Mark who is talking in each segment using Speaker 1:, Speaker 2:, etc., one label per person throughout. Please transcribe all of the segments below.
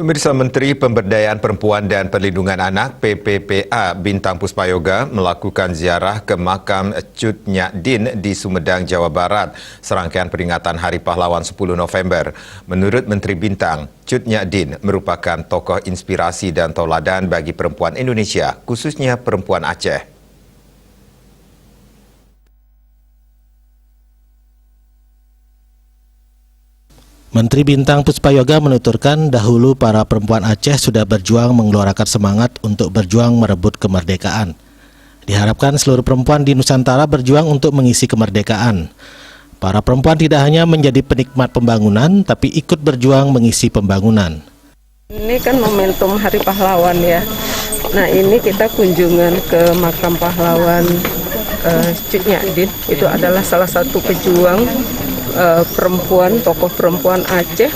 Speaker 1: Pemirsa, Menteri Pemberdayaan Perempuan dan Perlindungan Anak PPPA Bintang Puspayoga melakukan ziarah ke makam Cut Nyak Din di Sumedang, Jawa Barat, serangkaian peringatan Hari Pahlawan 10 November. Menurut Menteri Bintang, Cut Nyak Din merupakan tokoh inspirasi dan tauladan bagi perempuan Indonesia, khususnya perempuan Aceh.
Speaker 2: Menteri Bintang Puspayoga menuturkan dahulu para perempuan Aceh sudah berjuang mengeluarkan semangat untuk berjuang merebut kemerdekaan. Diharapkan seluruh perempuan di Nusantara berjuang untuk mengisi kemerdekaan. Para perempuan tidak hanya menjadi penikmat pembangunan, tapi ikut berjuang mengisi pembangunan.
Speaker 3: Ini kan momentum Hari Pahlawan ya. Nah, ini kita kunjungan ke makam pahlawan Cut Nyak Din. Itu adalah salah satu pejuang perempuan, tokoh perempuan Aceh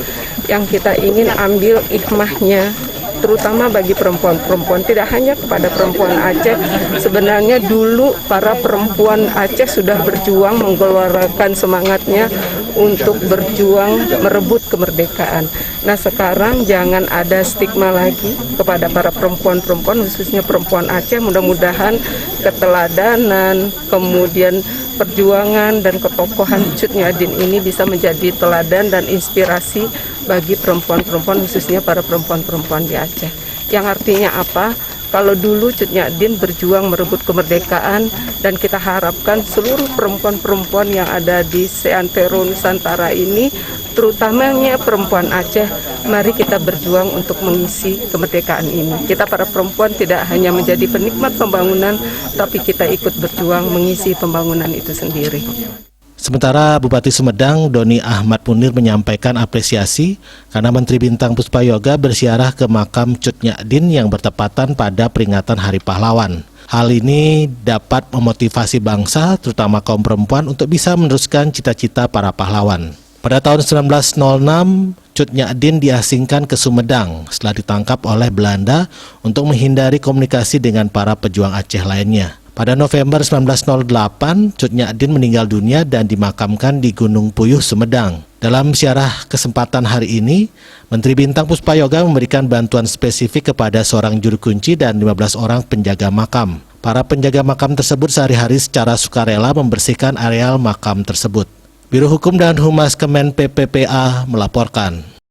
Speaker 3: yang kita ingin ambil hikmahnya, terutama bagi perempuan-perempuan, tidak hanya kepada perempuan Aceh. Sebenarnya dulu para perempuan Aceh sudah berjuang mengeluarkan semangatnya untuk berjuang merebut kemerdekaan. Nah, sekarang jangan ada stigma lagi kepada para perempuan-perempuan, khususnya perempuan Aceh. Mudah-mudahan keteladanan, kemudian perjuangan dan ketokohan Cut Nyak Din ini bisa menjadi teladan dan inspirasi bagi perempuan-perempuan, khususnya para perempuan-perempuan di Aceh. Yang artinya apa? Kalau dulu Cut Nyak Din berjuang merebut kemerdekaan, dan kita harapkan seluruh perempuan-perempuan yang ada di seantero Nusantara ini, terutamanya perempuan Aceh, mari kita berjuang untuk mengisi kemerdekaan ini. Kita para perempuan tidak hanya menjadi penikmat pembangunan, tapi kita ikut berjuang mengisi pembangunan itu sendiri.
Speaker 2: Sementara Bupati Sumedang, Doni Ahmad Munir menyampaikan apresiasi karena Menteri Bintang Puspayoga berziarah ke makam Cut Nyak Din yang bertepatan pada peringatan Hari Pahlawan. Hal ini dapat memotivasi bangsa, terutama kaum perempuan, untuk bisa meneruskan cita-cita para pahlawan. Pada tahun 1906, Cut Nyak Din diasingkan ke Sumedang setelah ditangkap oleh Belanda untuk menghindari komunikasi dengan para pejuang Aceh lainnya. Pada November 1908, Cut Nyak Din meninggal dunia dan dimakamkan di Gunung Puyuh, Sumedang. Dalam ziarah kesempatan hari ini, Menteri Bintang Puspayoga memberikan bantuan spesifik kepada seorang juru kunci dan 15 orang penjaga makam. Para penjaga makam tersebut sehari-hari secara sukarela membersihkan areal makam tersebut. Biro Hukum dan Humas Kemen PPPA melaporkan.